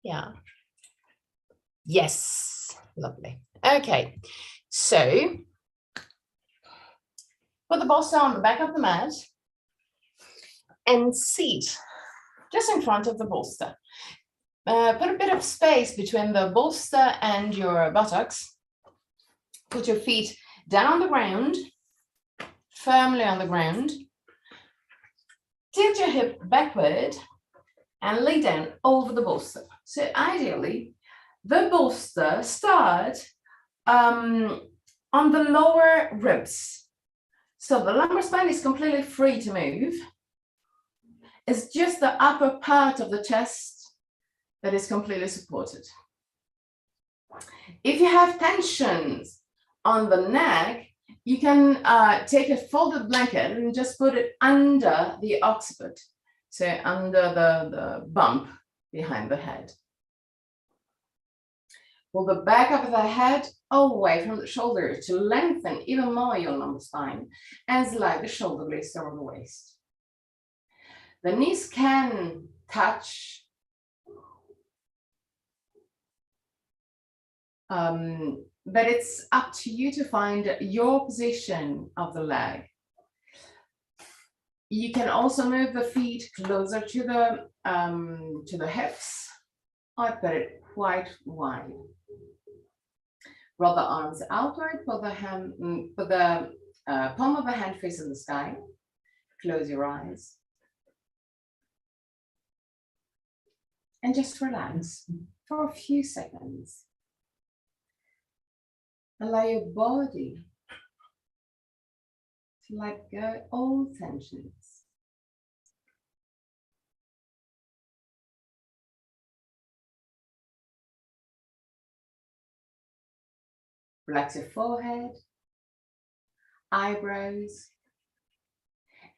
Yeah. Yes. Lovely. Okay. So put the bolster on the back of the mat and seat just in front of the bolster. Put a bit of space between the bolster and your buttocks. Put your feet down on the ground, firmly on the ground. Tilt your hip backward and lay down over the bolster. So ideally, the bolster starts on the lower ribs. So the lumbar spine is completely free to move. It's just the upper part of the chest that is completely supported. If you have tensions on the neck, you can take a folded blanket and just put it under the occiput, so under the bump behind the head. Pull the back of the head away from the shoulder to lengthen even more your lumbar spine and slide the shoulder blades over the waist. The knees can touch, but it's up to you to find your position of the leg. You can also move the feet closer to the hips or put it quite wide. Roll the arms outward, put the palm of the hand facing the sky. Close your eyes. And just relax for a few seconds. Allow your body to let go all tensions. Relax your forehead, eyebrows,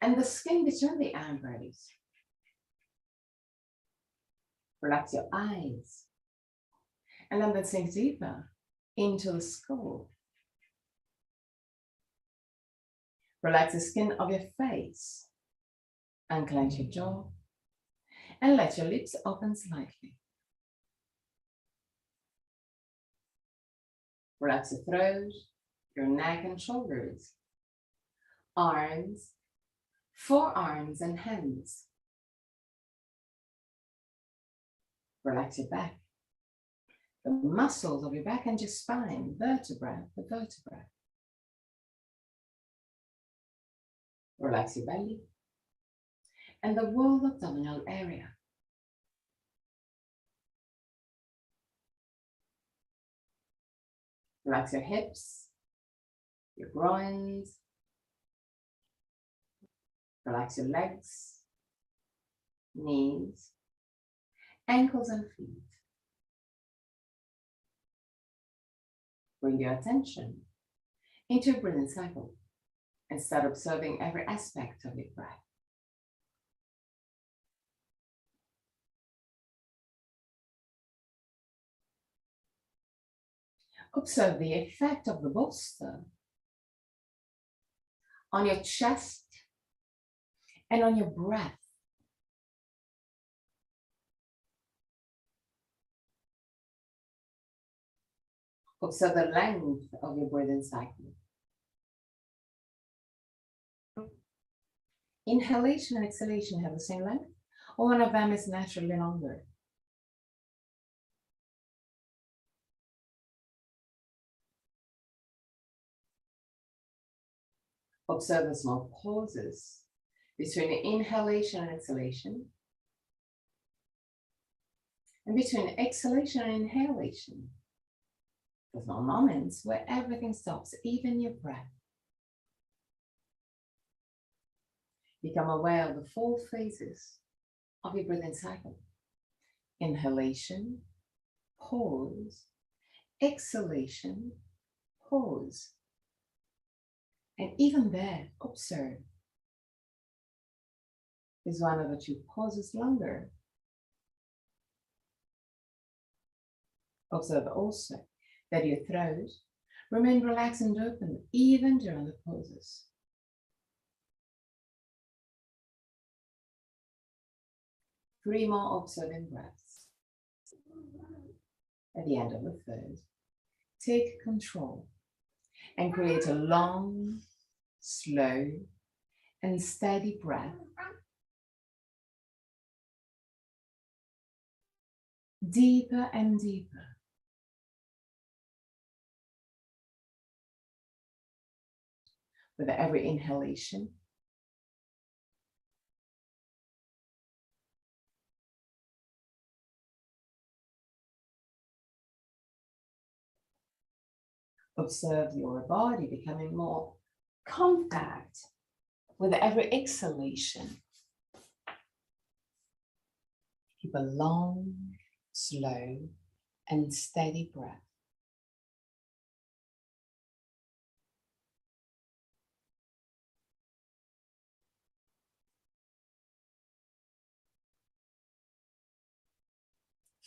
and the skin between the eyebrows. Relax your eyes, and then sink deeper into the skull. Relax the skin of your face, unclench your jaw, and let your lips open slightly. Relax the throat, your neck and shoulders, arms, forearms and hands. Relax your back, the muscles of your back and your spine, vertebra for vertebra. Relax your belly and the whole abdominal area. Relax your hips, your groins. Relax your legs, knees, ankles and feet. Bring your attention into your breathing cycle and start observing every aspect of your breath. Observe the effect of the bolster on your chest and on your breath. Observe the length of your breathing cycle. Inhalation and exhalation have the same length, or one of them is naturally longer. Observe the small pauses between the inhalation and exhalation, and between exhalation and inhalation. There's no moments where everything stops, even your breath. Become aware of the 4 phases of your breathing cycle. Inhalation, pause, exhalation, pause. And even there, observe. Is one of the 2 pauses longer? Observe also that your throat remains relaxed and open even during the pauses. Three more observing breaths. At the end of the third, take control and create a long, slow, and steady breath. Deeper and deeper. With every inhalation, observe your body becoming more compact with every exhalation. Keep a long, slow, and steady breath.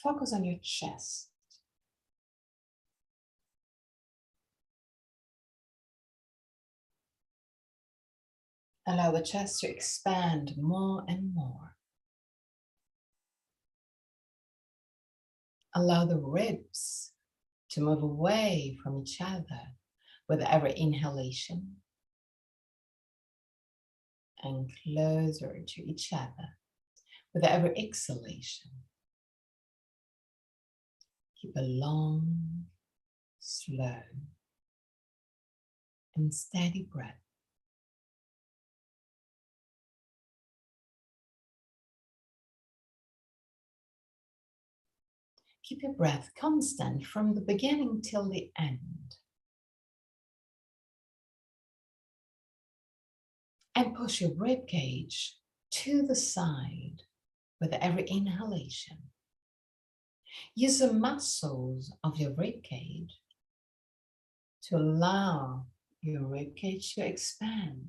Focus on your chest. Allow the chest to expand more and more. Allow the ribs to move away from each other with every inhalation and closer to each other with every exhalation. Keep a long, slow, and steady breath. Keep your breath constant from the beginning till the end. And push your rib cage to the side with every inhalation. Use the muscles of your rib cage to allow your rib cage to expand.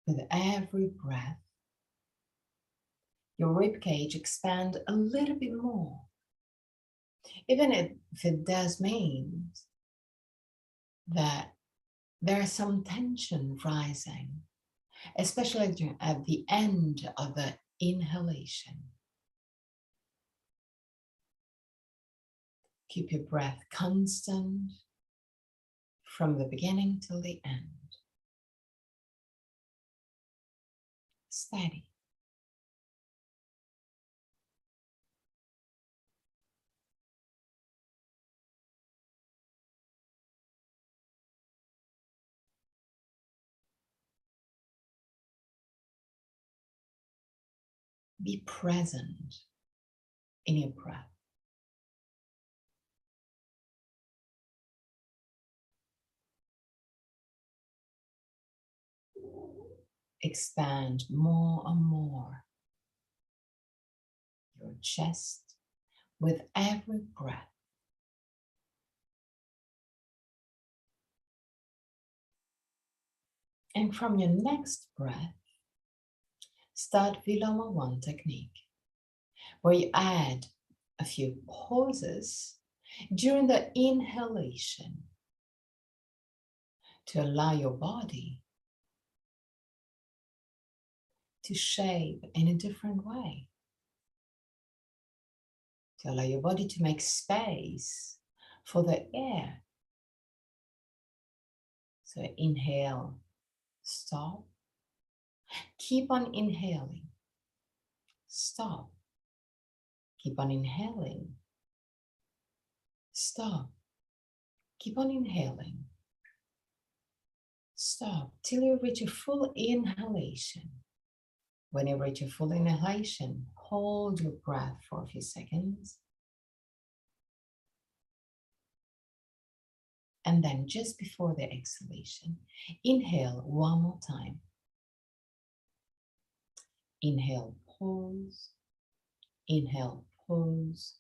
With every breath, your rib cage expands a little bit more. Even if it does mean that there is some tension rising, especially at the end of the inhalation. Keep your breath constant from the beginning till the end. Steady. Be present in your breath. Expand more and more your chest with every breath. And from your next breath, start Viloma 1 technique, where you add a few pauses during the inhalation to allow your body to shape in a different way, to allow your body to make space for the air. So inhale, stop, keep on inhaling, stop, keep on inhaling, stop, keep on inhaling, stop till you reach a full inhalation. When you reach a full inhalation, hold your breath for a few seconds. And then just before the exhalation, inhale one more time. Inhale, pause, inhale, pause,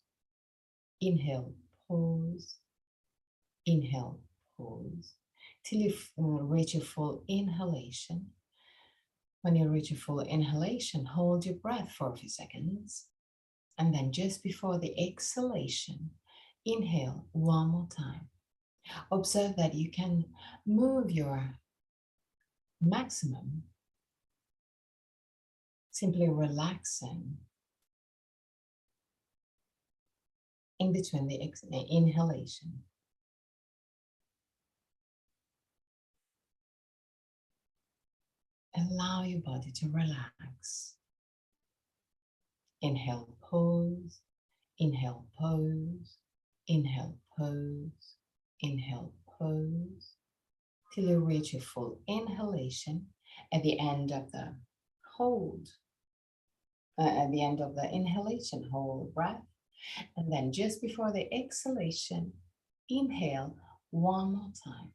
inhale, pause, inhale, pause, till you reach a full inhalation. When you reach a full inhalation, hold your breath for a few seconds. And then just before the exhalation, inhale one more time. Observe that you can move your maximum, simply relaxing in between the inhalation. Allow your body to relax. Inhale, pose, inhale, pose, inhale, pose, inhale, pose, till you reach your full inhalation at the end of the hold. At the end of the inhalation, hold breath. And then just before the exhalation, inhale one more time.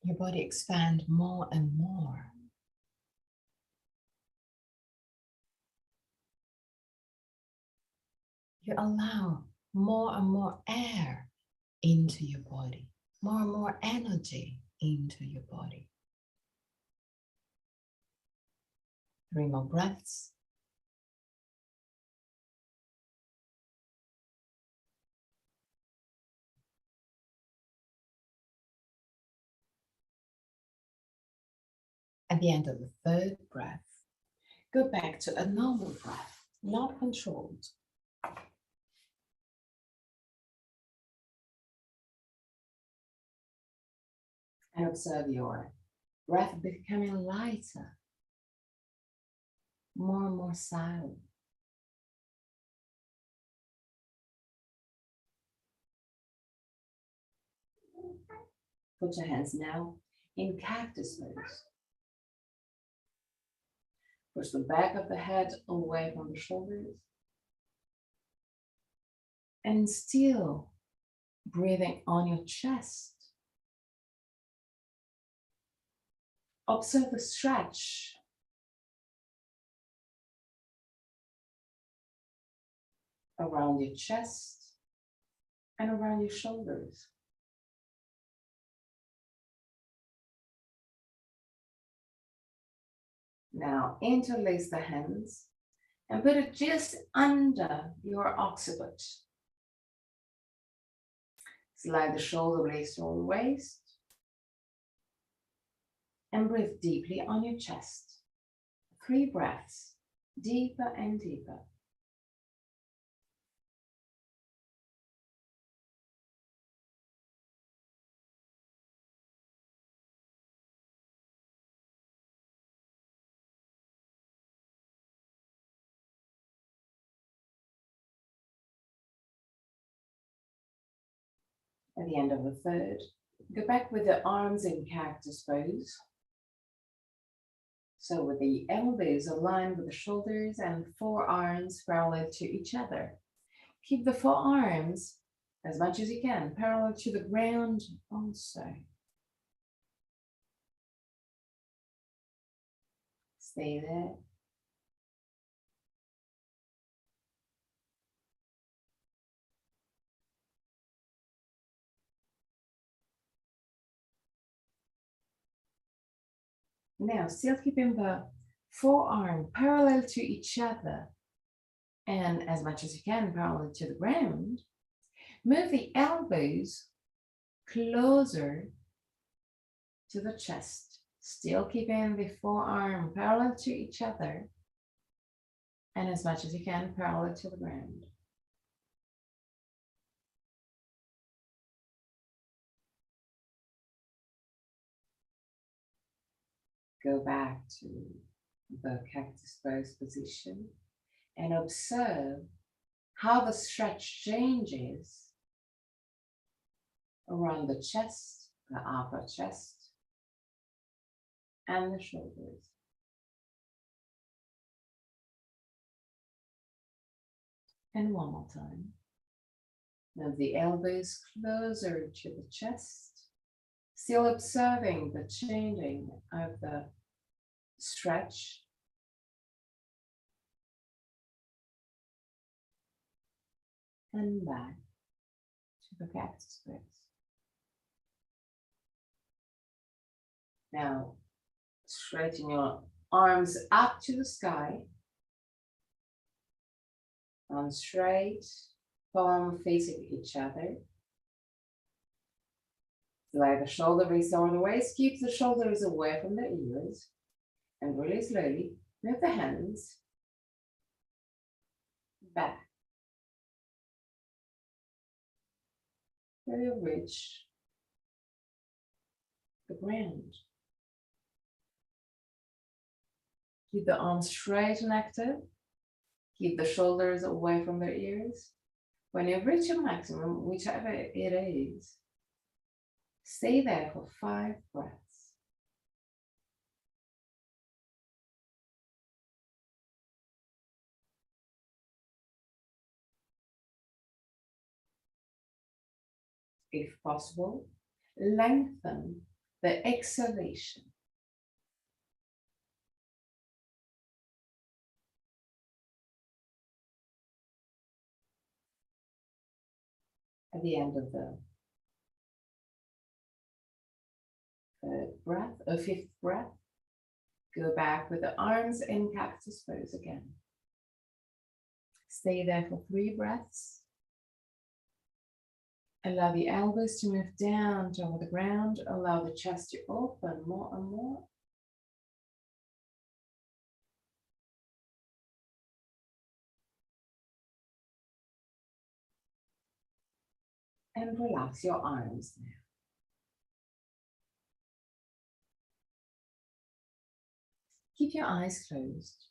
Your body expands more and more. You allow more and more air into your body, more and more energy into your body. 3 more breaths. At the end of the 3rd breath, go back to a normal breath, not controlled. And observe your breath becoming lighter, more and more silent. Put your hands now in Cactus Pose. Push the back of the head away from the shoulders. And still breathing on your chest. Observe the stretch. Around your chest and around your shoulders. Now interlace the hands and put it just under your occiput. Slide the shoulder blades toward the waist and breathe deeply on your chest. 3 breaths, deeper and deeper. At the end of the 3rd, go back with the arms in Cactus Pose. So with the elbows aligned with the shoulders and forearms parallel to each other. Keep the forearms as much as you can parallel to the ground also. Stay there. Now, still keeping the forearm parallel to each other and as much as you can parallel to the ground, move the elbows closer to the chest, still keeping the forearm parallel to each other and as much as you can parallel to the ground. Go back to the Cactus Pose position and observe how the stretch changes around the chest, the upper chest, and the shoulders. And one more time. Move the elbows closer to the chest, still observing the changing of the stretch. And back to the Cactus Pose. Now, straighten your Arms up to the sky. Arms straight, palm facing each other. Slide the shoulder blades over the waist. Keep the shoulders away from the ears. And really slowly move the hands back. Till you reach the ground. Keep the arms straight and active. Keep the shoulders away from their ears. When you reach your maximum, whichever it is, stay there for 5 breaths. If possible, lengthen the exhalation. At the end of the breath, a 5th breath, go back with the arms in Cactus Pose again. Stay there for 3 breaths. Allow the elbows to move down toward the ground. Allow the chest to open more and more. And relax your arms now. Keep your eyes closed.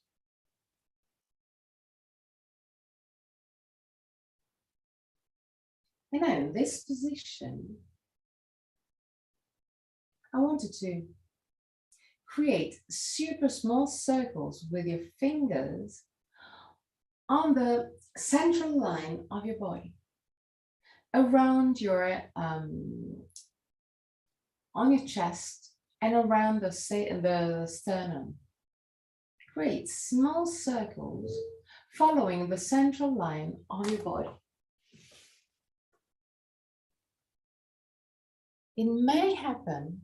And now in this position, I wanted to create super small circles with your fingers on the central line of your body, around your, on your chest and around the sternum. Create small circles following the central line of your body. It may happen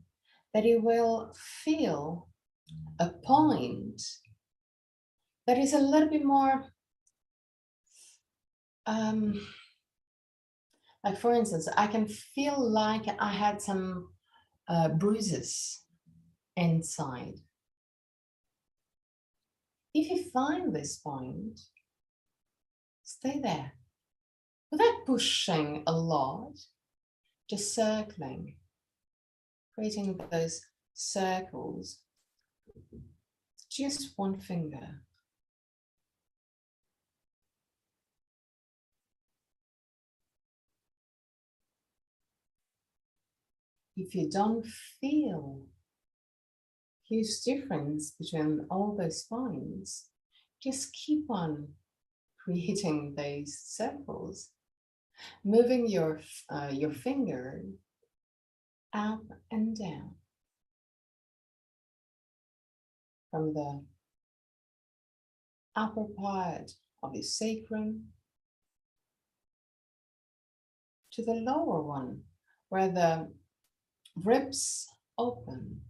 that you will feel a point that is a little bit more, like for instance, I can feel like I had some bruises inside. If you find this point, stay there without pushing a lot, just circling, creating those circles, just one finger. If you don't feel huge difference between all those points, just keep on creating those circles, moving your finger up and down from the upper part of your sacrum to the lower one, where the ribs open.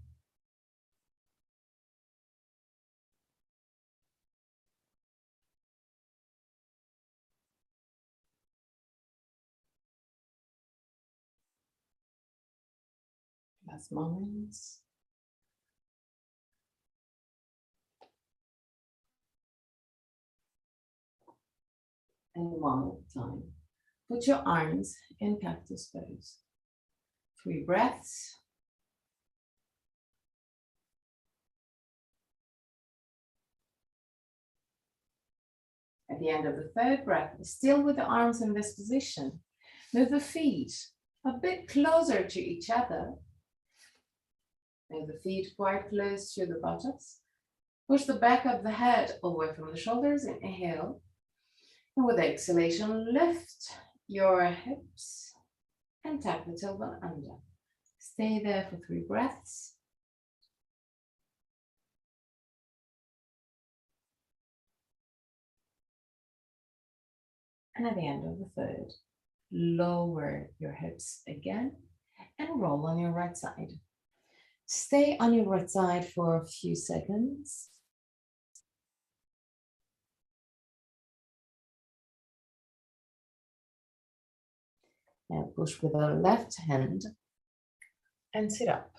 Last moments. And one more time. Put your arms in Cactus Pose. 3 breaths. At the end of the 3rd breath, still with the arms in this position, move the feet a bit closer to each other. Move the feet quite close to the buttocks. Push the back of the head away from the shoulders. Inhale. And with exhalation, lift your hips and tap the tailbone under. Stay there for 3 breaths. And at the end of the 3rd, lower your hips again and roll on your right side. Stay on your right side for a few seconds. Now push with the left hand and sit up.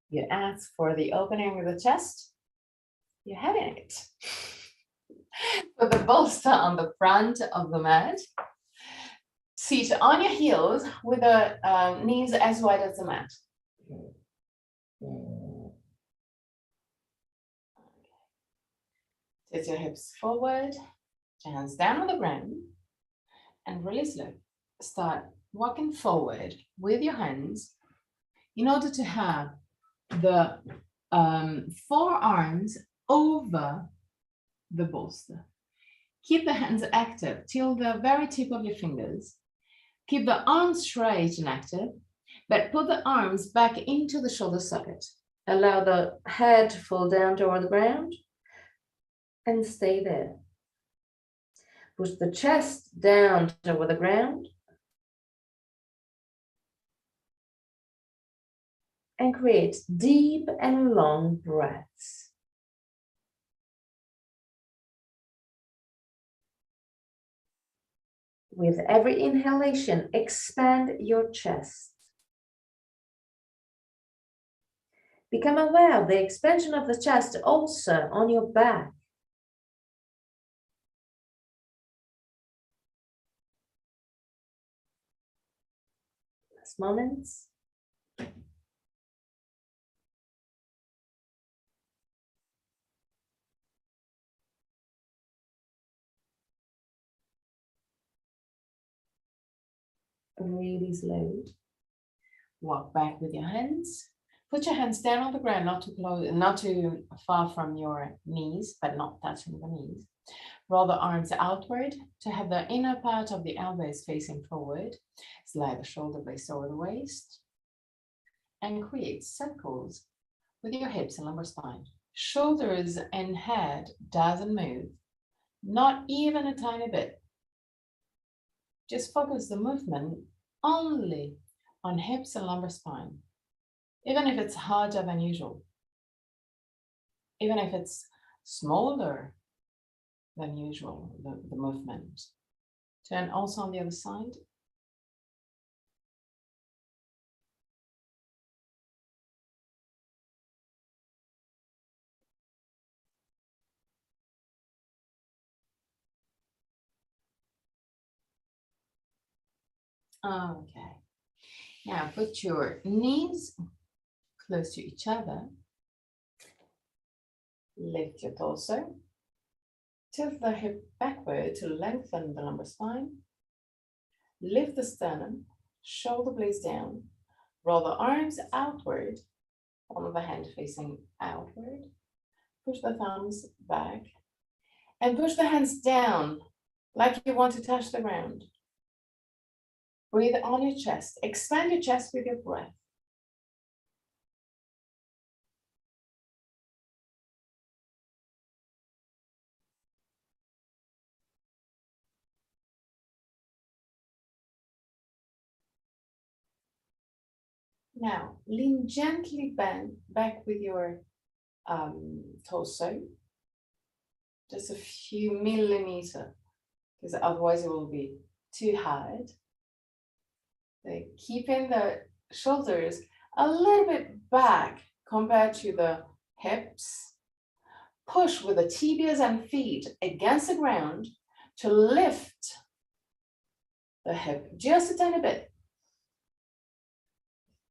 You ask for the opening of the chest, you're having it. Put the bolster on the front of the mat. Sit on your heels with the knees as wide as the mat. Tilt your hips forward, your hands down on the ground, and really slow. Start walking forward with your hands in order to have the forearms over the bolster. Keep the hands active till the very tip of your fingers. Keep the arms straight and active, but put the arms back into the shoulder socket. Allow the head to fall down toward the ground and stay there. Push the chest down toward the ground and create deep and long breaths. With every inhalation, expand your chest. Become aware of the expansion of the chest also on your back. Last moments. Really slow. Walk back with your hands. Put your hands down on the ground, not too close, not too far from your knees, but not touching the knees. Roll the arms outward to have the inner part of the elbows facing forward. Slide the shoulder blades over the waist and create circles with your hips and lumbar spine. Shoulders and head doesn't move, not even a tiny bit. Just focus the movement only on hips and lumbar spine, even if it's harder than usual, even if it's smaller than usual, the movement. Turn also on the other side. Okay. Now put your knees close to each other. Lift your torso. Tilt the hip backward to lengthen the lumbar spine. Lift the sternum, shoulder blades down. Roll the arms outward, palm of the hand facing outward. Push the thumbs back and push the hands down like you want to touch the ground. Breathe on your chest. Expand your chest with your breath. Now, lean gently back with your torso, just a few millimeters, because otherwise it will be too hard. Keeping the shoulders a little bit back compared to the hips. Push with the tibias and feet against the ground to lift the hip just a tiny bit.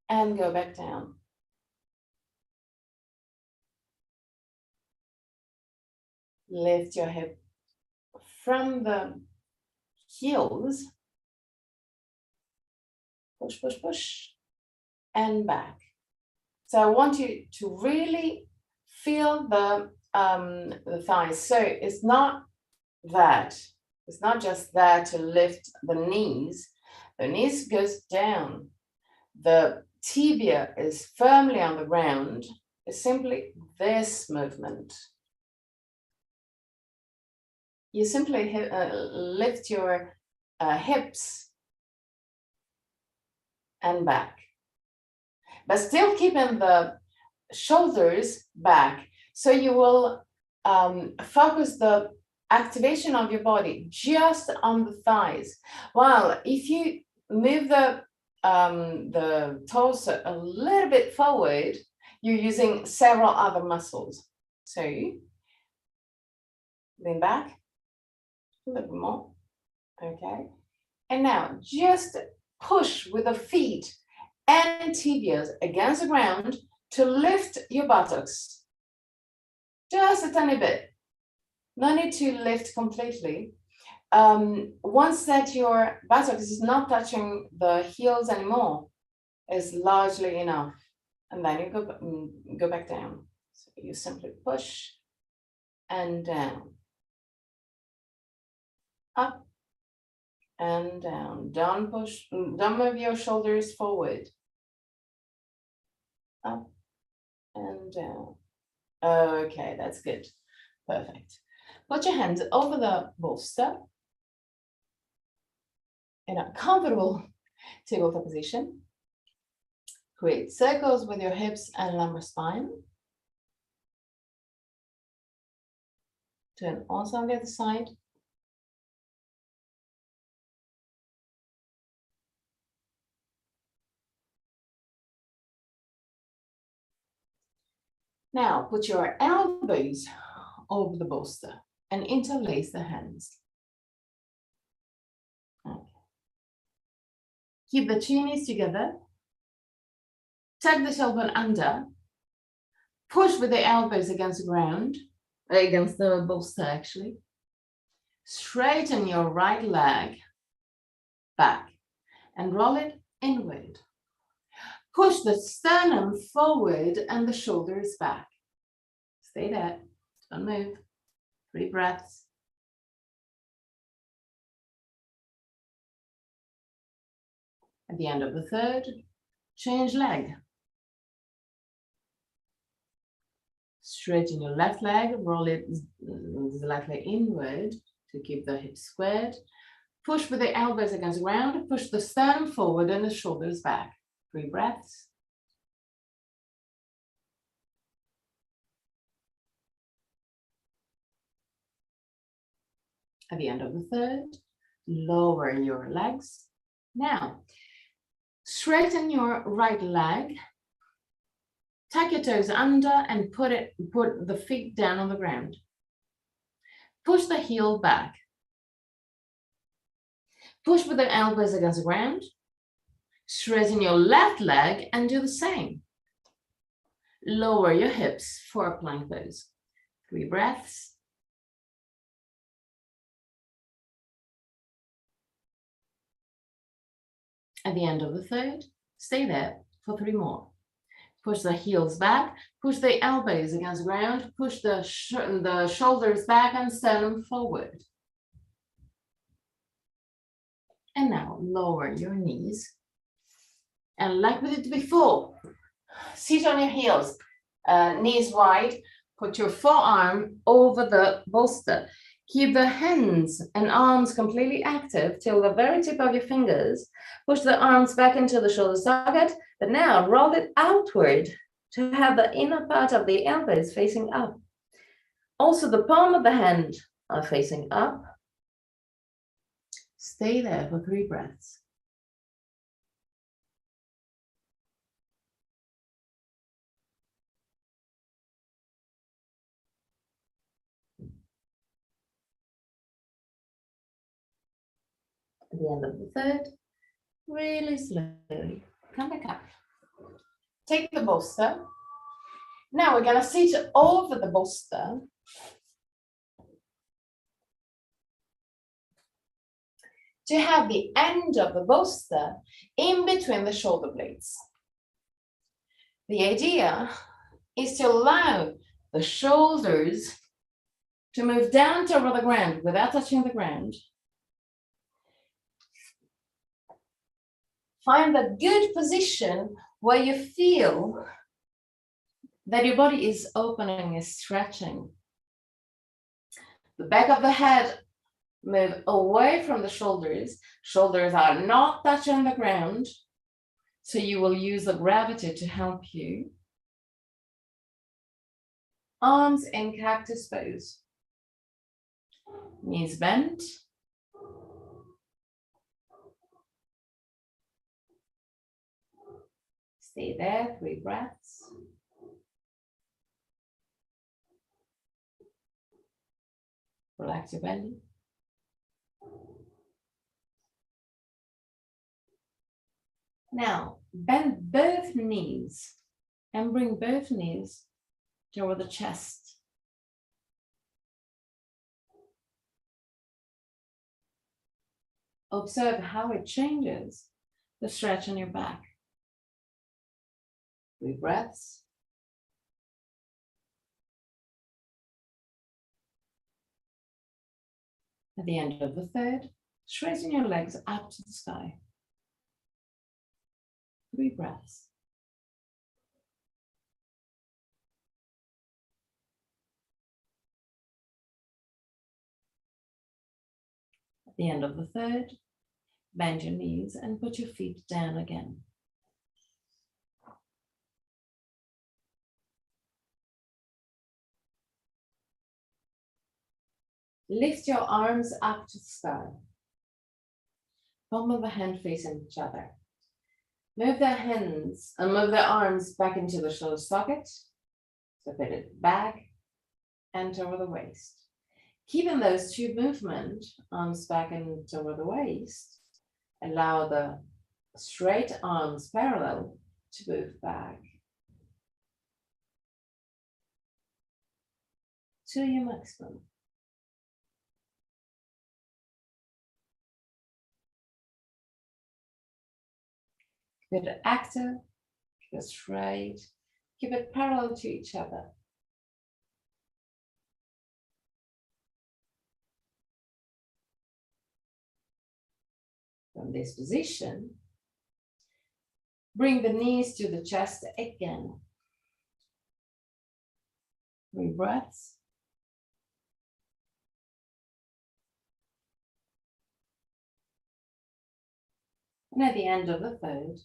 And go back down. Lift your hip from the heels. Push, push, push, and back. So I want you to really feel the thighs. So it's not that. It's not just that to lift the knees. The knees goes down. The tibia is firmly on the ground. It's simply this movement. You simply lift your hips and back, but still keeping the shoulders back. So you will focus the activation of your body just on the thighs. Well, if you move the torso a little bit forward, you're using several other muscles. So lean back a little more. Okay. And now just push with the feet and tibias against the ground to lift your buttocks. Just a tiny bit. No need to lift completely. Once that your buttocks is not touching the heels anymore, is largely enough. And then you go back down. So you simply push and down. Up and down. Don't push, don't move your shoulders forward. Up and down. Okay, that's good. Perfect. Put your hands over the bolster in a comfortable tabletop position. Create circles with your hips and lumbar spine. Turn also on the other side. Now put your elbows over the bolster and interlace the hands. Okay. Keep the two knees together. Tuck the tailbone under. Push with the elbows against the ground, against the bolster actually. Straighten your right leg back and roll it inward. Push the sternum forward and the shoulders back. Stay there, don't move. 3 breaths. At the end of the third, change leg. Straighten your left leg, roll it slightly inward to keep the hips squared. Push with the elbows against the ground, push the sternum forward and the shoulders back. 3 breaths. At the end of the third, lower your legs. Now, straighten your right leg. Tuck your toes under and put the feet down on the ground. Push the heel back. Push with the elbows against the ground. Straighten your left leg and do the same. Lower your hips for a plank pose. 3 breaths. At the end of the third, stay there for 3 more. Push the heels back, push the elbows against the ground, push the shoulders back and sternum forward. And now lower your knees. And like we did before, sit on your heels, knees wide, put your forearm over the bolster. Keep the hands and arms completely active till the very tip of your fingers. Push the arms back into the shoulder socket, but now roll it outward to have the inner part of the elbows facing up. Also, the palm of the hand are facing up. Stay there for 3 breaths. At the end of the third, really slowly come back up. Take the bolster. Now we're going to sit over the bolster. To have the end of the bolster in between the shoulder blades. The idea is to allow the shoulders to move down toward the ground without touching the ground. Find a good position where you feel that your body is opening, is stretching. The back of the head move away from the shoulders. Shoulders are not touching the ground, so you will use the gravity to help you. Arms in Cactus Pose. Knees bent. Stay there, 3 breaths. Relax your belly. Now, bend both knees and bring both knees toward the chest. Observe how it changes the stretch on your back. 3 breaths. At the end of the third, straighten your legs up to the sky. 3 breaths. At the end of the third, bend your knees and put your feet down again. Lift your arms up to the sky. Palm of the hand facing each other. Move the hands and move the arms back into the shoulder socket. So put it back and over the waist. Keeping those 2 movements, arms back and over the waist, allow the straight arms parallel to move back to your maximum. Keep it active, keep it straight, keep it parallel to each other. From this position, bring the knees to the chest again. 3 breaths. And at the end of the third,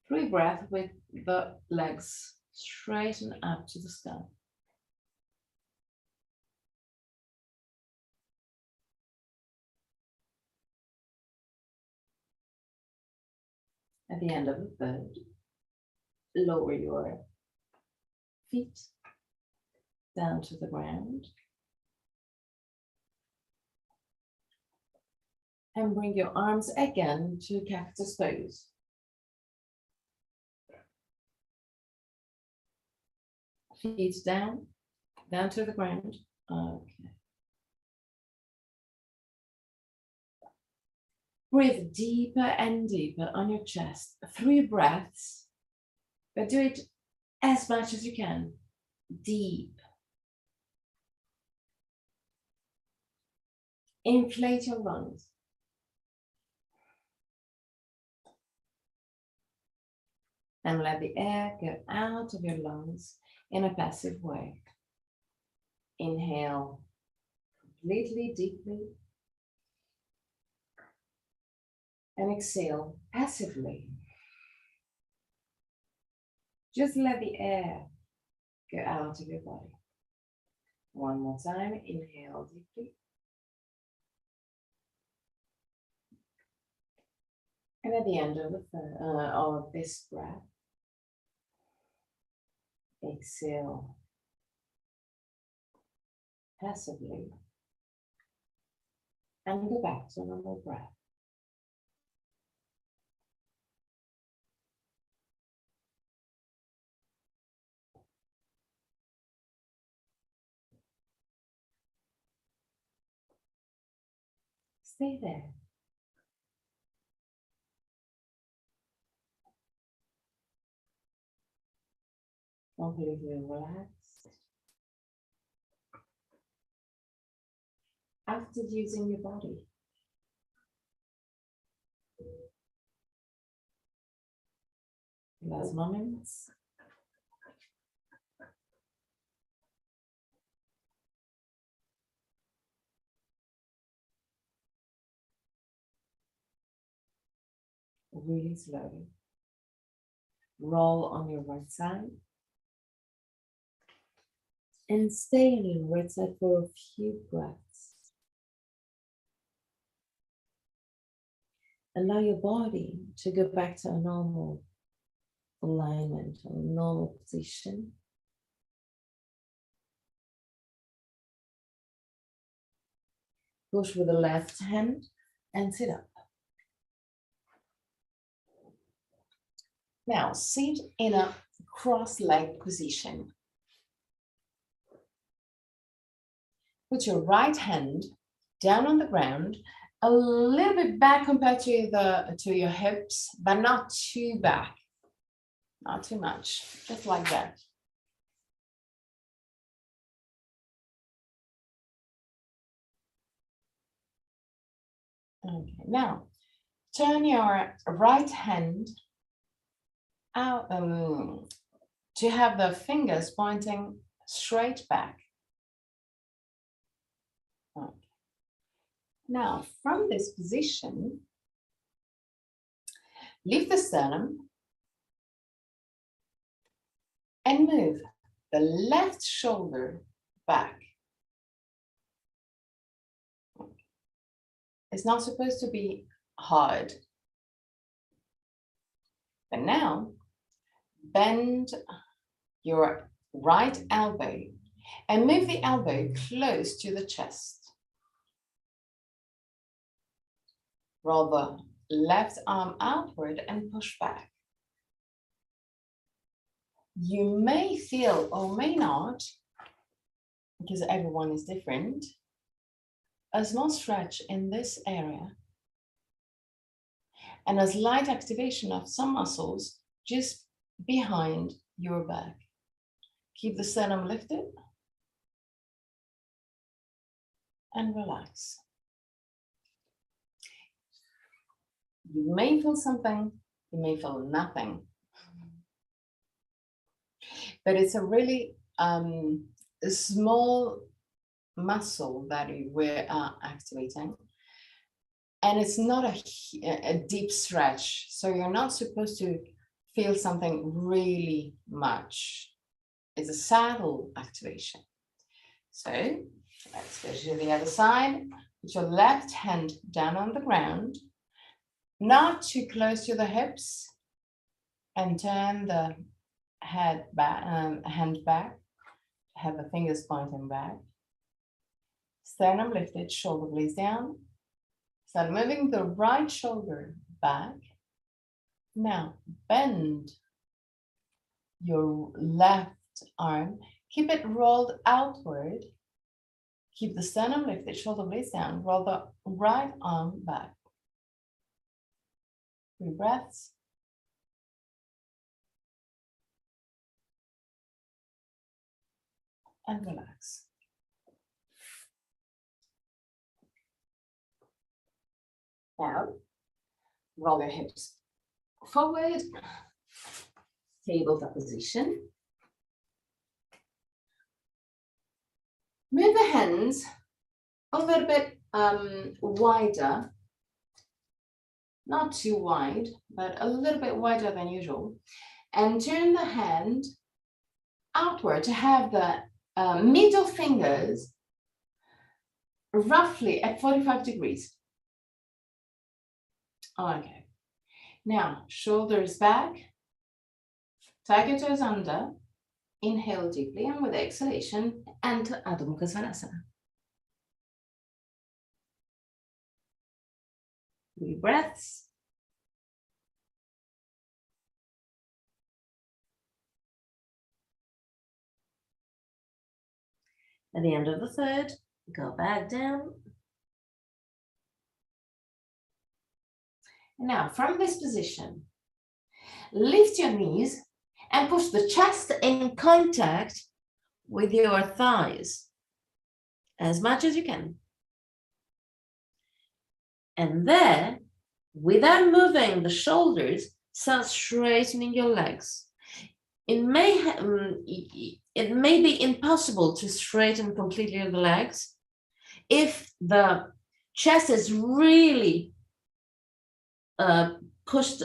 3 breaths with the legs straighten up to the sky. At the end of the third, lower your feet down to the ground. And bring your arms again to Cactus Pose. Feet down to the ground. Okay. Breathe deeper and deeper on your chest. 3 breaths, but do it as much as you can. Deep. Inflate your lungs. And let the air go out of your lungs in a passive way. Inhale completely, deeply. And exhale passively. Just let the air go out of your body. One more time, inhale deeply. And at the end of this breath, exhale passively and go back to normal breath. Stay there. Completely relaxed. After using your body. Last moments. Really slowly. Roll on your right side. And stay on your right side for a few breaths. allow your body to go back to a normal alignment, a normal position. Push with the left hand and sit up. Now sit in a cross-legged position. Put your right hand down on the ground, a little bit back compared to your hips, but not too back, not too much, just like that. Okay, now turn your right hand out to have the fingers pointing straight back. Okay. Now, from this position, lift the sternum and move the left shoulder back. It's not supposed to be hard. But now, bend your right elbow and move the elbow close to the chest. Roll the left arm outward and push back. You may feel or may not, because everyone is different, a small stretch in this area and a slight activation of some muscles just behind your back. Keep the sternum lifted and relax. You may feel something, you may feel nothing, but it's a really a small muscle that we're activating, and it's not a deep stretch, so you're not supposed to feel something really much. It's a subtle activation. So let's go to the other side. Put your left hand down on the ground, not too close to the hips, and turn the head back, hand back. Have the fingers pointing back. Sternum lifted, shoulder blades down. Start moving the right shoulder back. Now bend your left arm. Keep it rolled outward. Keep the sternum lifted, shoulder blades down. Roll the right arm back. 3 breaths. And relax. Now, roll your hips forward, tabletop position. Move the hands a little bit wider, not too wide, but a little bit wider than usual. And turn the hand outward to have the middle fingers roughly at 45 degrees. Okay. Now, shoulders back, tuck your toes under, inhale deeply, and with exhalation, enter Adho Mukha Svanasana. 3 breaths. At the end of the third, go back down. Now, from this position, lift your knees and push the chest in contact with your thighs as much as you can. And there, without moving the shoulders, start straightening your legs. It may be impossible to straighten completely the legs if the chest is really pushed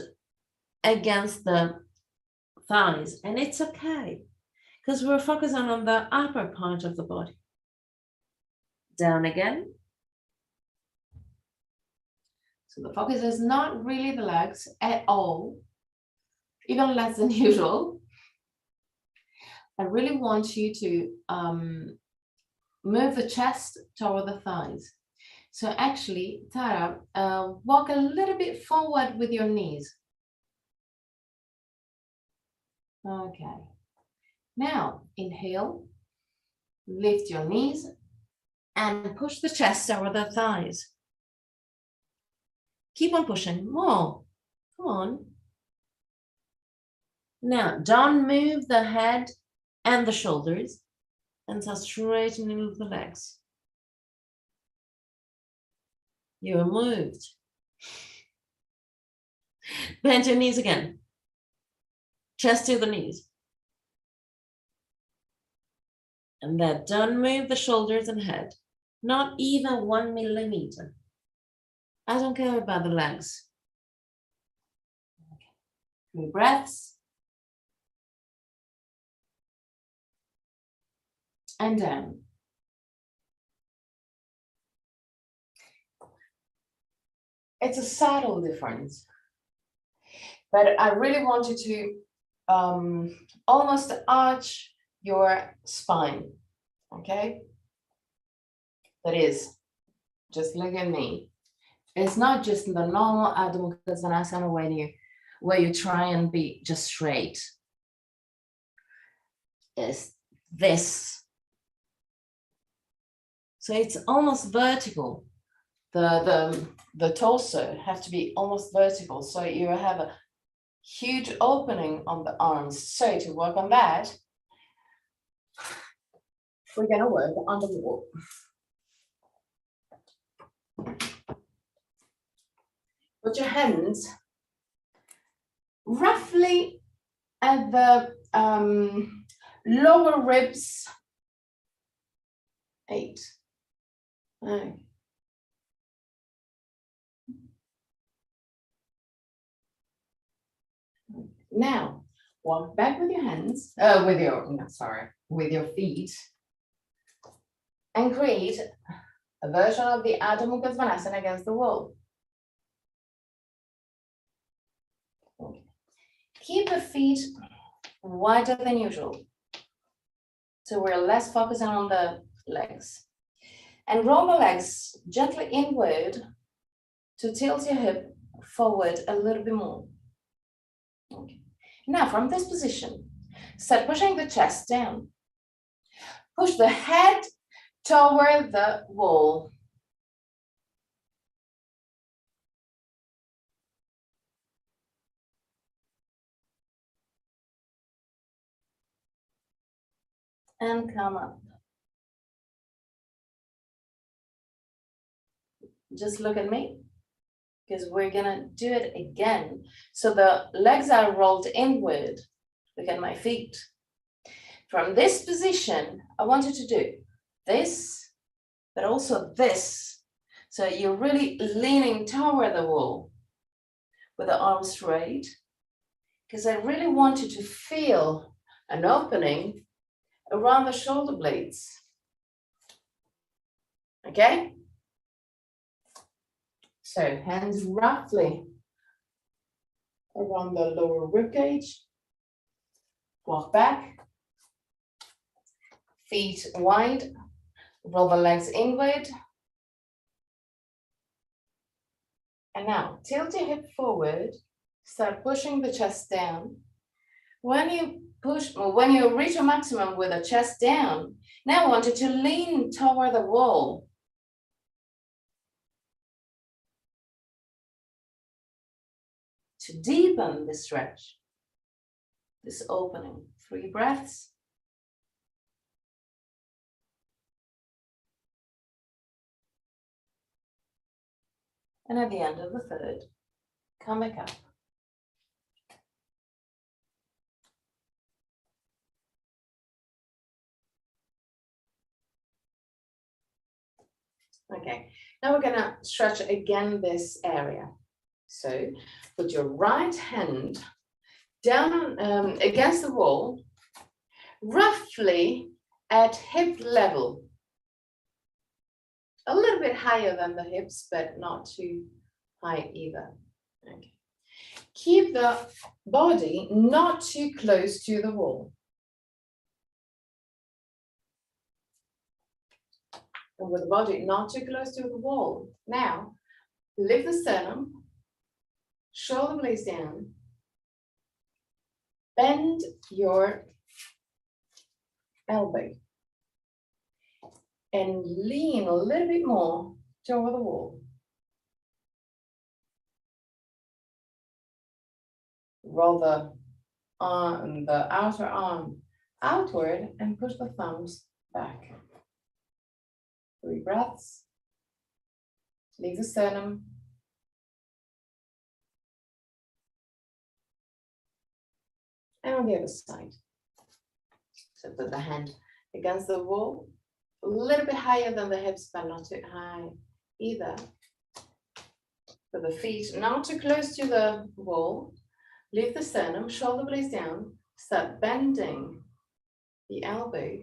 against the thighs, and it's okay because we're focusing on the upper part of the body. Down again. So the focus is not really the legs at all, even less than usual. I really want you to move the chest toward the thighs. So actually, Tara, walk a little bit forward with your knees. Okay. Now, inhale, lift your knees, and push the chest over the thighs. Keep on pushing, more. Come on. Now, don't move the head and the shoulders, and start straightening the legs. You are moved. Bend your knees again. Chest to the knees. And then don't move the shoulders and head. Not even 1 millimeter. I don't care about the legs. Okay. 3 breaths. And down. It's a subtle difference, but I really want you to almost arch your spine, okay? That is, just look at me. It's not just the normal Adho Mukha Svanasana where you try and be just straight. It's this. So it's almost vertical. The torso has to be almost vertical. So you have a huge opening on the arms. So to work on that, we're gonna work on the wall. Put your hands roughly at the lower ribs. 8. 9. Now, walk back with your hands, with your feet, and create a version of the Adho Mukha Svanasana against the wall. Okay. Keep the feet wider than usual, so we're less focusing on the legs. And roll the legs gently inward to tilt your hip forward a little bit more. Okay. Now, from this position, start pushing the chest down. Push the head toward the wall. And come up. Just look at me, because we're gonna do it again. So the legs are rolled inward. Look at my feet. From this position, I want you to do this, but also this. So you're really leaning toward the wall with the arms straight, because I really want you to feel an opening around the shoulder blades. Okay? So hands roughly around the lower rib cage. Walk back. Feet wide. Roll the legs inward. And now tilt your hip forward. Start pushing the chest down. When you reach a maximum with the chest down, now I want you to lean toward the wall. To deepen the stretch, this opening. 3 breaths. And at the end of the 3rd, come back up. Okay, now we're gonna stretch again this area. So put your right hand down against the wall, roughly at hip level. A little bit higher than the hips, but not too high either. Okay. Keep the body not too close to the wall. And with the body not too close to the wall. Now, lift the sternum, shoulder blades down, bend your elbow, and lean a little bit more toward the wall. Roll the outer arm outward and push the thumbs back. 3 breaths. Leave the sternum. And on the other side. So put the hand against the wall, a little bit higher than the hips, but not too high either. Put the feet not too close to the wall. Leave the sternum, shoulder blades down. Start bending the elbow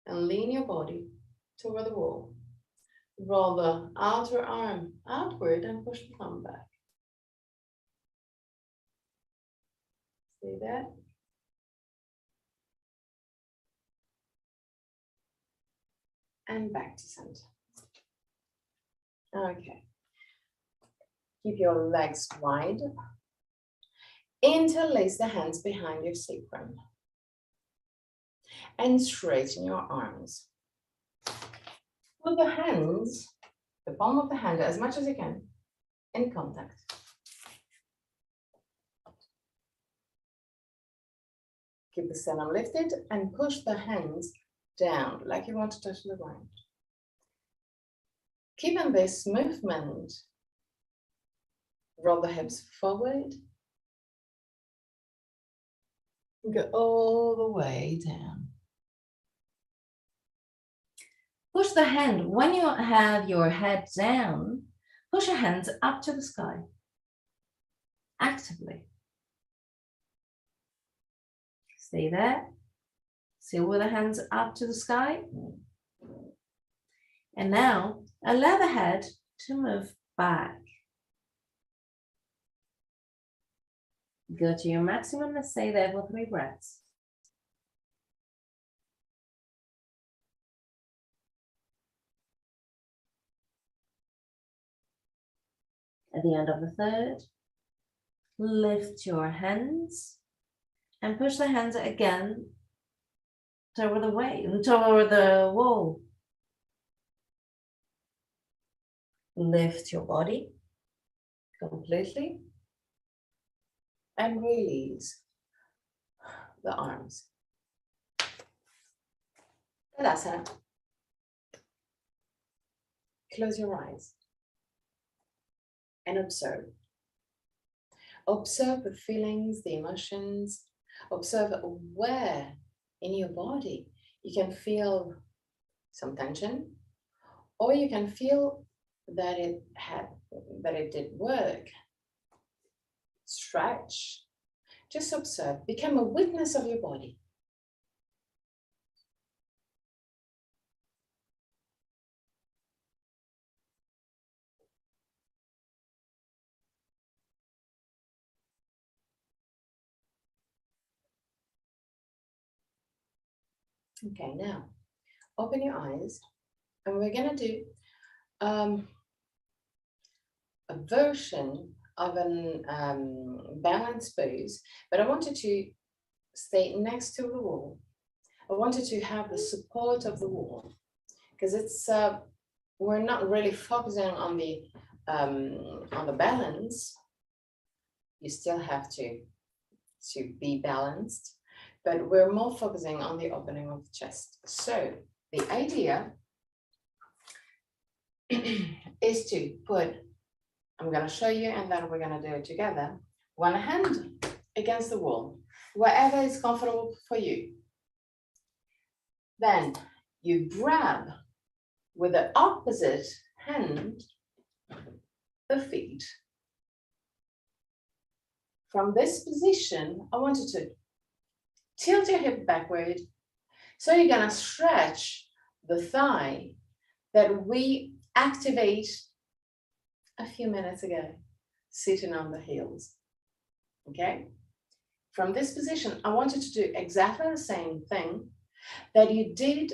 and lean your body toward the wall. Roll the outer arm outward and push the thumb back. See that? And back to center. Okay. Keep your legs wide. Interlace the hands behind your sacrum. And straighten your arms. Put the hands, the palm of the hand as much as you can, in contact. Keep the sternum lifted and push the hands down like you want to touch the ground. Keeping this movement, roll the hips forward. Go all the way down. Push the hand, when you have your head down, push your hands up to the sky, actively. Stay there, still with the hands up to the sky. And now, allow the head to move back. Go to your maximum and stay there for 3 breaths. At the end of the third, lift your hands and push the hands again toward the wall. Lift your body completely and release the arms. Shavasana. Close your eyes and observe. Observe the feelings, the emotions. Observe where in your body you can feel some tension, or you can feel that it did work. Stretch. Just observe. Become a witness of your body. Okay, now open your eyes, and we're gonna do a version of an balanced pose, but I wanted to stay next to the wall. I wanted to have the support of the wall, because it's we're not really focusing on the balance. You still have to be balanced, but we're more focusing on the opening of the chest. So the idea is to put, I'm going to show you and then we're going to do it together, one hand against the wall, wherever is comfortable for you. Then you grab with the opposite hand the feet. From this position, I want you to tilt your hip backward. So you're gonna stretch the thigh that we activate a few minutes ago. sitting on the heels. Okay? From this position, I want you to do exactly the same thing that you did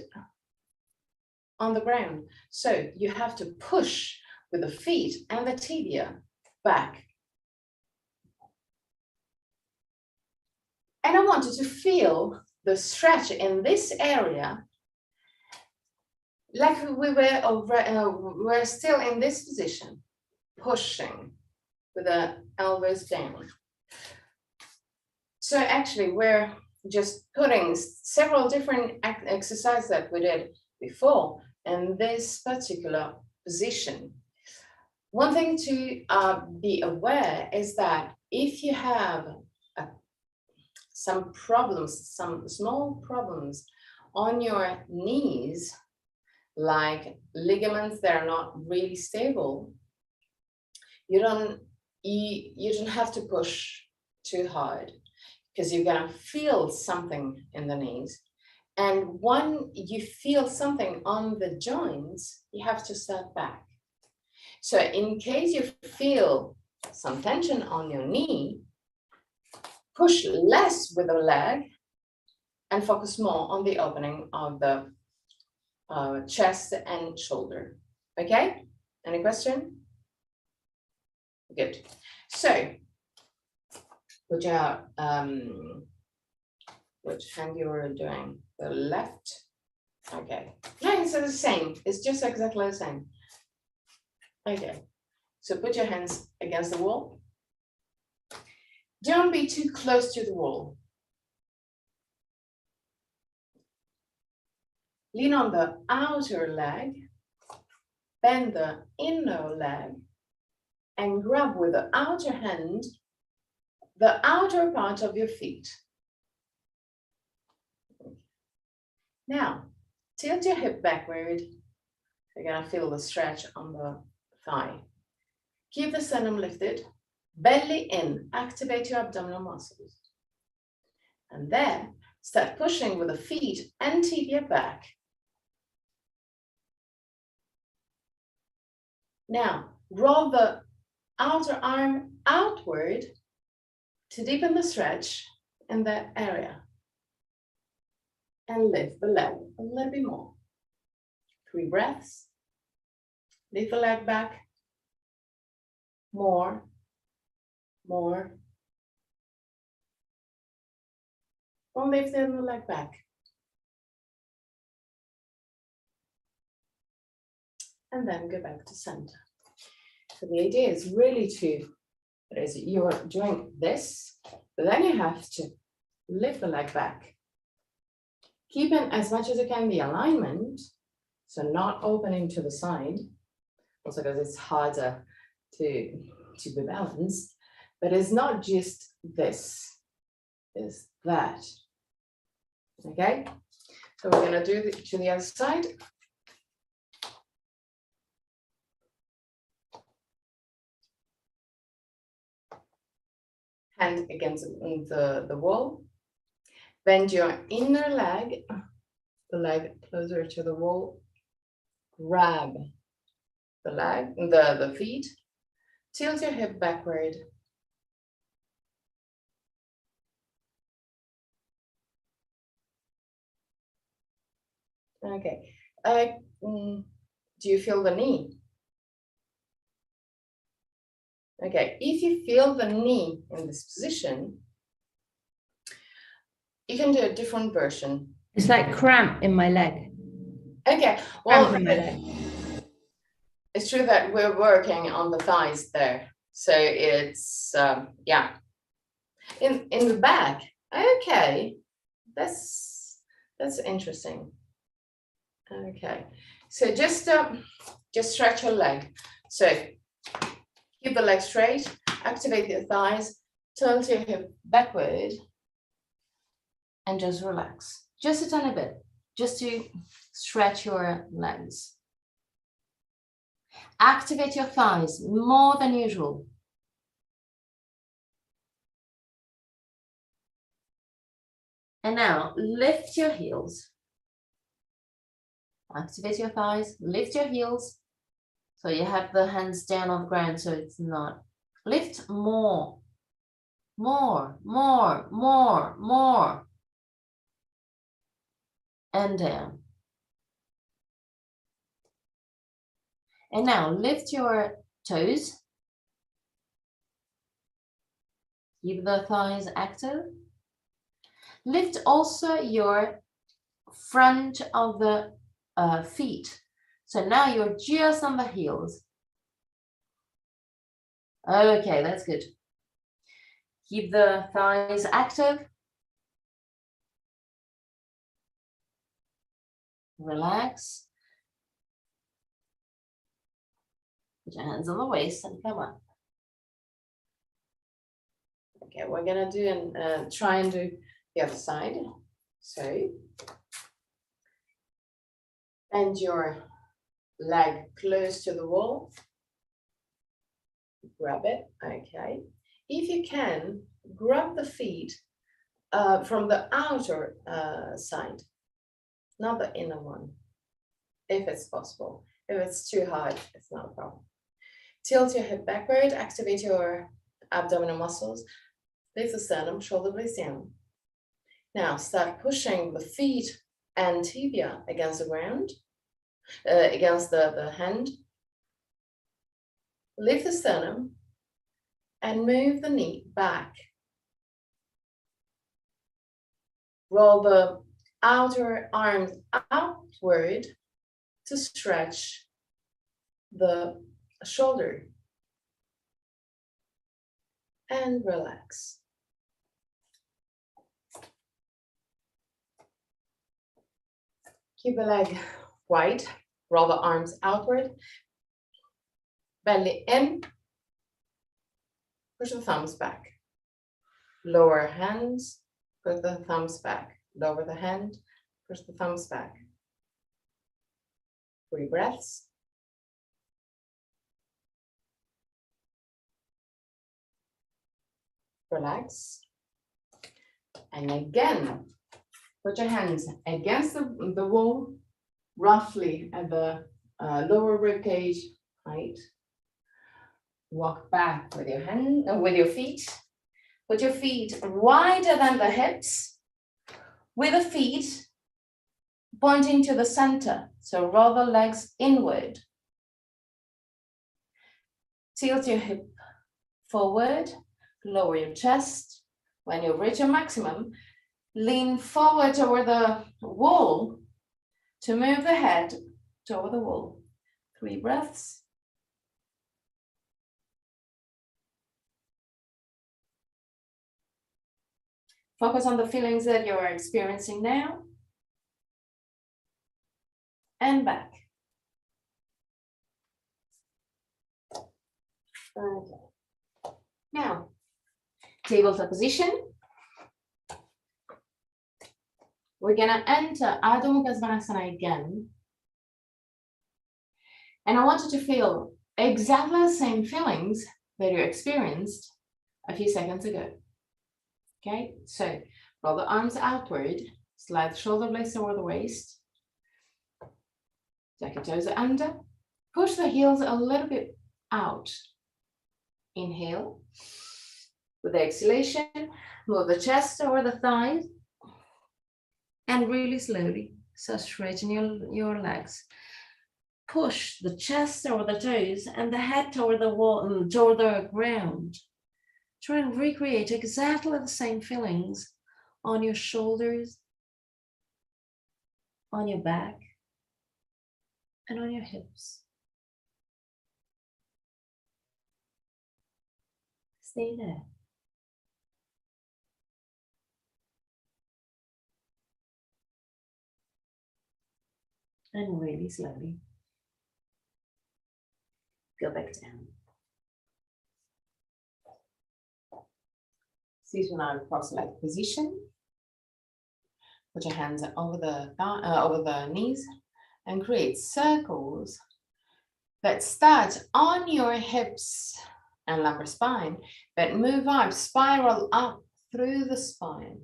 on the ground. So you have to push with the feet and the tibia back. And I want you to feel the stretch in this area, like we're still in this position, pushing with the elbows down. So actually, we're just putting several different exercises that we did before in this particular position. One thing to be aware is that if you have some problems, some small problems on your knees, like ligaments that are not really stable, you don't have to push too hard, because you're gonna feel something in the knees. And when you feel something on the joints, you have to step back. So in case you feel some tension on your knee, push less with the leg and focus more on the opening of the chest and shoulder. Okay? Any question? Good. So, which hand you were doing? The left? Okay. No, it's the same. It's just exactly the same. Okay. So put your hands against the wall. Don't be too close to the wall. Lean on the outer leg, bend the inner leg, and grab with the outer hand the outer part of your feet. Now, tilt your hip backward. You're gonna feel the stretch on the thigh. Keep the sternum lifted, belly in, activate your abdominal muscles. And then start pushing with the feet and tibia back. Now, roll the outer arm outward to deepen the stretch in that area. And lift the leg a little bit more. 3 breaths. Lift the leg back. More. Don't lift the leg back. And then go back to center. So the idea is really you're doing this, but then you have to lift the leg back. Keeping as much as you can the alignment, so not opening to the side, also because it's harder to be balanced, but it's not just this, it's that. Okay, so we're gonna do to the other side. Hand against the wall. Bend your inner leg, the leg closer to the wall. Grab the leg, the feet. Tilt your hip backward. Okay. Do you feel the knee? Okay, if you feel the knee in this position, you can do a different version. It's like cramp in my leg. Okay, well, Cramp in my leg. It's true that we're working on the thighs there. So it's, yeah. In the back, okay, that's interesting. Okay, so just stretch your leg. So keep the leg straight, activate your thighs, tilt your hip backward, and just relax. Just a tiny bit, just to stretch your legs. Activate your thighs more than usual. And now lift your heels. Activate your thighs, lift your heels. So you have the hands down on the ground so it's not Lift more, more, more, more, more. And down. And now lift your toes. Keep the thighs active. Lift also your front of the feet. So now you're just on the heels. Okay, that's good. Keep the thighs active. Relax. Put your hands on the waist and come up. Okay, we're gonna do and try and do the other side. So, bend your leg close to the wall. Grab it, okay. If you can, grab the feet from the outer side, not the inner one, if it's possible. If it's too hard, it's not a problem. Tilt your hip backward, activate your abdominal muscles, lift the sternum, shoulder blades down. Now start pushing the feet and tibia against the ground, against the hand. Lift the sternum and move the knee back. Roll the outer arms outward to stretch the shoulder. And relax. Keep the leg wide, roll the arms outward, belly in, push the thumbs back. Lower hands, push the thumbs back. Lower the hand, push the thumbs back. 3 breaths. Relax. And again, put your hands against the wall, roughly at the lower rib cage height. Walk back with your with your feet. Put your feet wider than the hips, with the feet pointing to the center. So roll the legs inward. Tilt your hip forward, lower your chest. When you reach your maximum, lean forward toward the wall to move the head toward the wall. 3 breaths. Focus on the feelings that you're experiencing now. And back. Okay. Now, tabletop position. We're gonna enter Ardha Mukha Svanasana again. And I want you to feel exactly the same feelings that you experienced a few seconds ago. Okay, so roll the arms outward, slide the shoulder blades over the waist. Tuck your toes under, push the heels a little bit out. Inhale. With the exhalation, move the chest over the thighs. And really slowly, so straighten your legs. Push the chest over the toes and the head toward the wall, toward the ground. Try and recreate exactly the same feelings on your shoulders, on your back, and on your hips. Stay there. And really slowly go back down. Sit in our cross-legged position. Put your hands over the knees and create circles that start on your hips and lumbar spine, but move up, spiral up through the spine.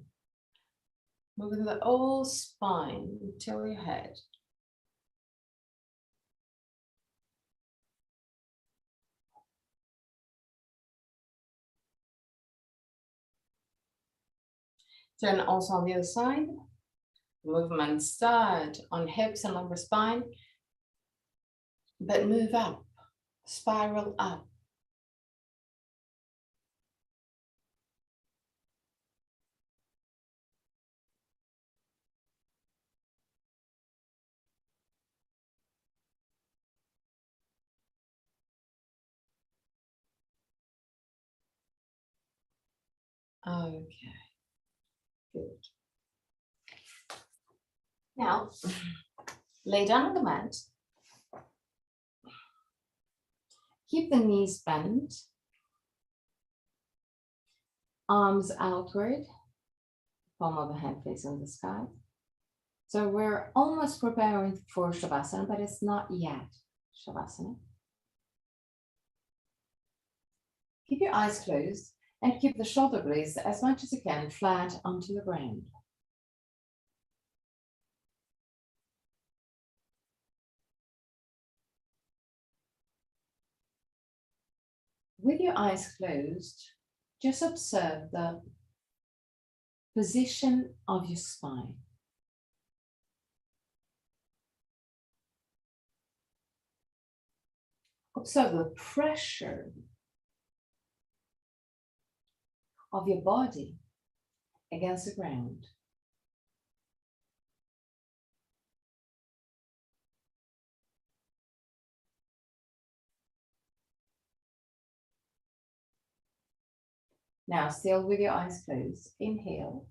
Moving the whole spine until your head. Then also on the other side, movement start on hips and lumbar spine, but move up, spiral up. Okay, good. Now, lay down on the mat. Keep the knees bent, arms outward, palm of the hand facing the sky. So we're almost preparing for Shavasana, but it's not yet Shavasana. Keep your eyes closed and keep the shoulder blades as much as you can flat onto the ground. With your eyes closed, just observe the position of your spine. Observe the pressure of your body against the ground. Now, still with your eyes closed, inhale.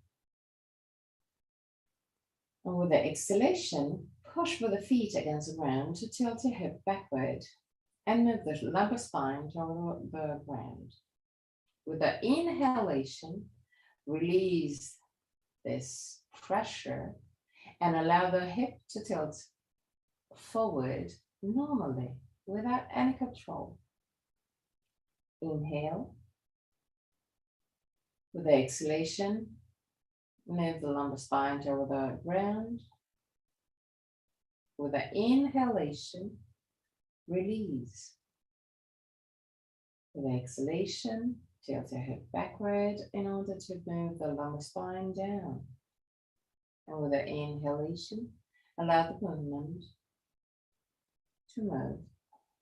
And with the exhalation, push with the feet against the ground to tilt your hip backward and move the lumbar spine toward the ground. With the inhalation, release this pressure and allow the hip to tilt forward normally without any control. Inhale. With the exhalation, move the lumbar spine toward the ground. With the inhalation, release. With the exhalation, tilt your hip backward in order to move the lumbar spine down. And with the inhalation, allow the movement to move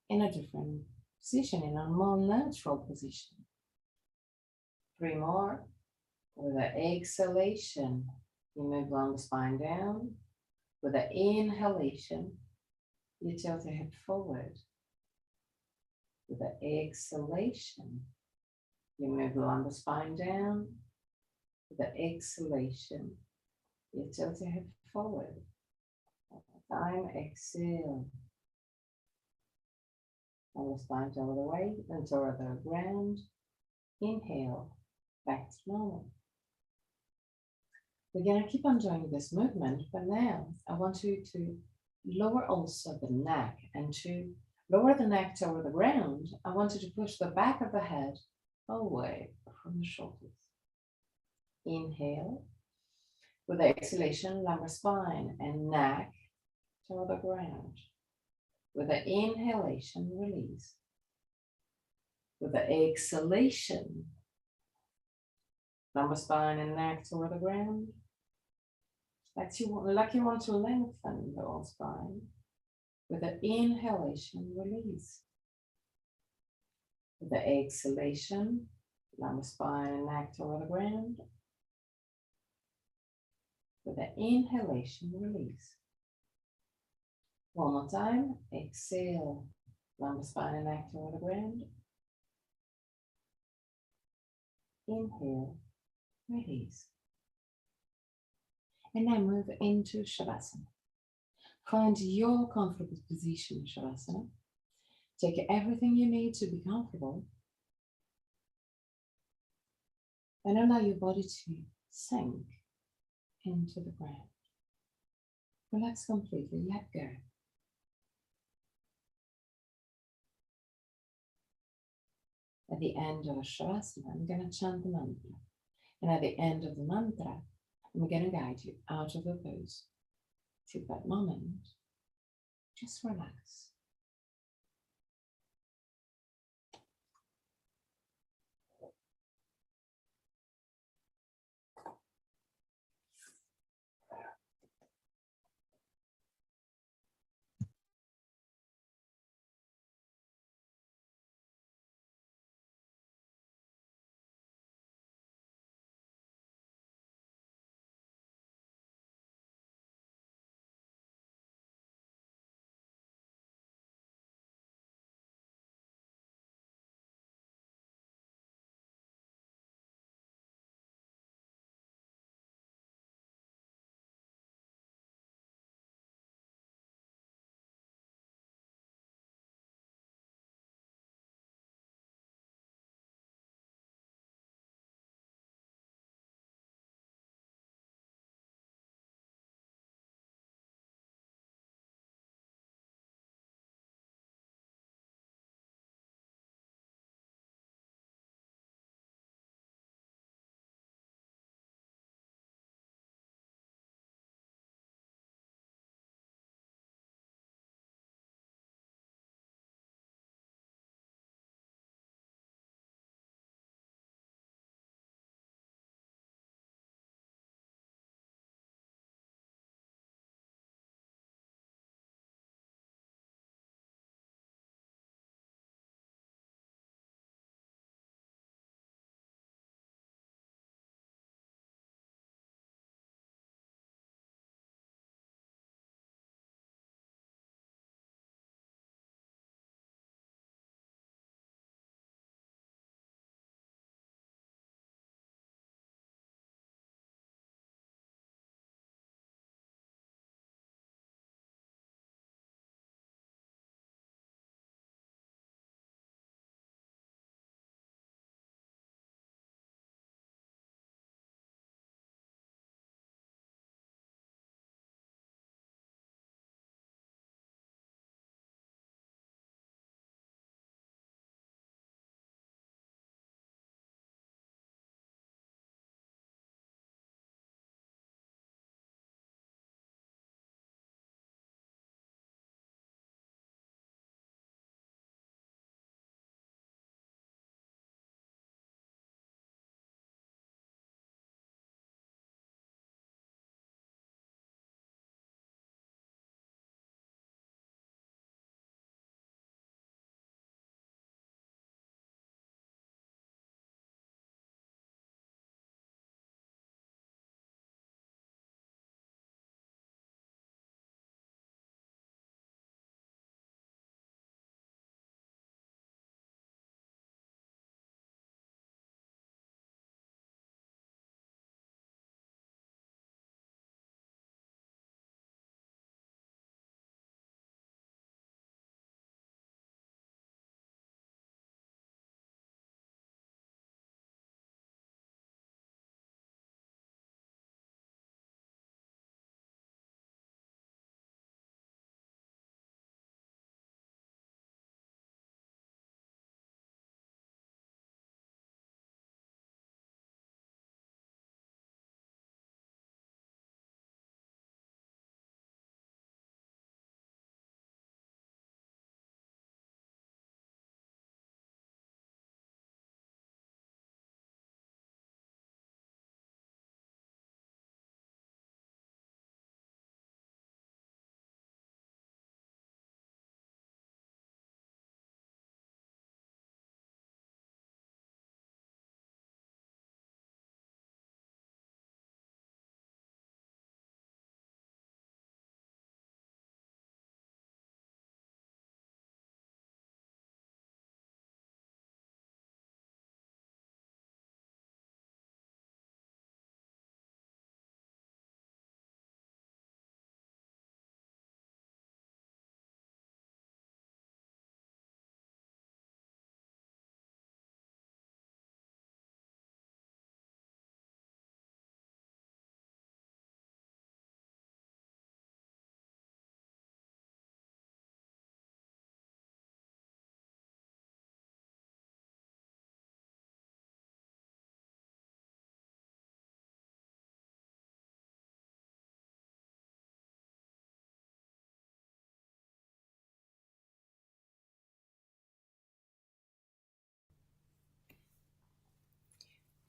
in a different position, in a more natural position. 3 more. With the exhalation, you move lumbar spine down. With the inhalation, you tilt the hip forward. With the exhalation, you move the lumbar spine down. With the exhalation, you tilt your hip forward. Time, exhale. Lumbar spine toward the way and toward the ground. Inhale, back to normal. We're going to keep on doing this movement, but now I want you to lower also the neck, and to lower the neck toward the ground, I want you to push the back of the head away from the shoulders. Inhale. With the exhalation, lumbar spine and neck toward the ground. With the inhalation, release. With the exhalation, lumbar spine and neck toward the ground. Like you want to lengthen the whole spine. With the inhalation, release. With the exhalation, lumbar spine and neck toward the ground. With the inhalation, release. One more time. Exhale, lumbar spine and neck toward the ground. Inhale, release. And now move into Shavasana. Find your comfortable position in Shavasana. Take everything you need to be comfortable. And allow your body to sink into the ground. Relax completely, let go. At the end of a Shavasana, I'm going to chant the mantra. And at the end of the mantra, I'm going to guide you out of the pose. Take that moment, just relax.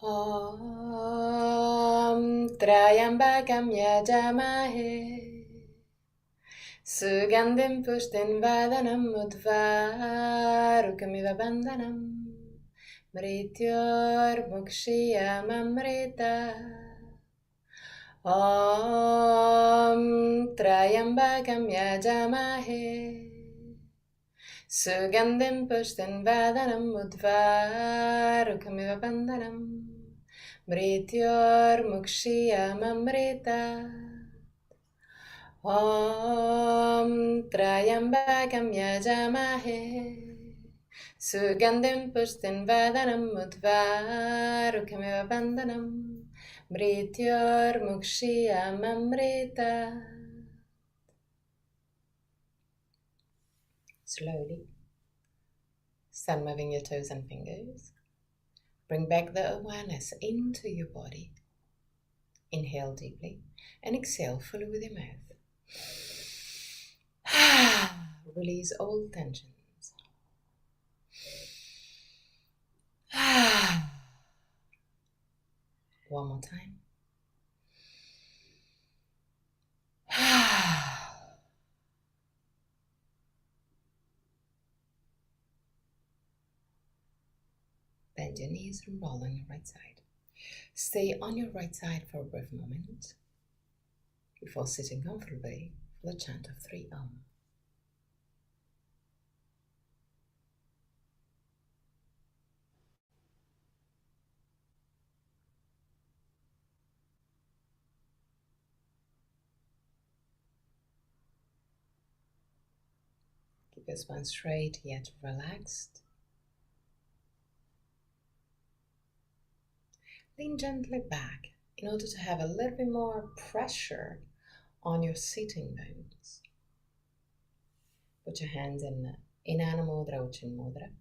Om Trayambakam Yajamahe Sugandhim Pushtin Vadanam Udvarukamiva Bandhanam Mrityor Mukshiyamamrita Om Trayambakam Yajamahe Sugandhim Pushtin Vadanam Udvarukamiva Bandhanam Mrityor Mukshiyamamrita Om Trayambakam Yajamahe Sugandhim Pushtin Vadanam Udvarukamiva Bandhanam Mrityor Mukshiyamamrita. Slowly start moving your toes and fingers. Bring back the awareness into your body. Inhale deeply and exhale fully with your mouth. Release all tensions. One more time. Bend your knees and roll on your right side. Stay on your right side for a brief moment before sitting comfortably for the chant of 3 Om. Keep your spine straight yet relaxed. Lean gently back in order to have a little bit more pressure on your sitting bones. Put your hands in Inana Mudra or Chin Mudra.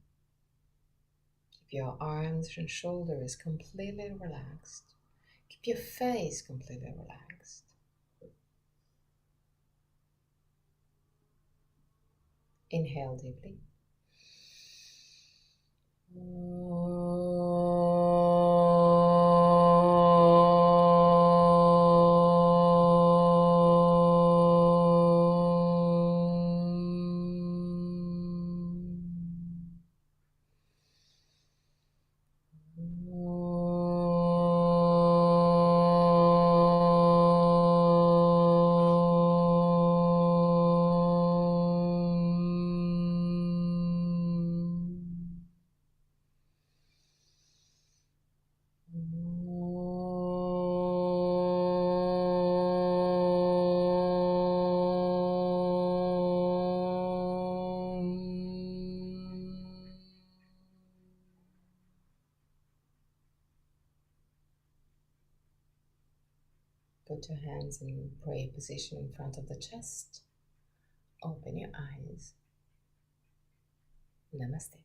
Keep your arms and shoulders completely relaxed. Keep your face completely relaxed. Inhale deeply. Put your hands in prayer position in front of the chest. Open your eyes. Namaste.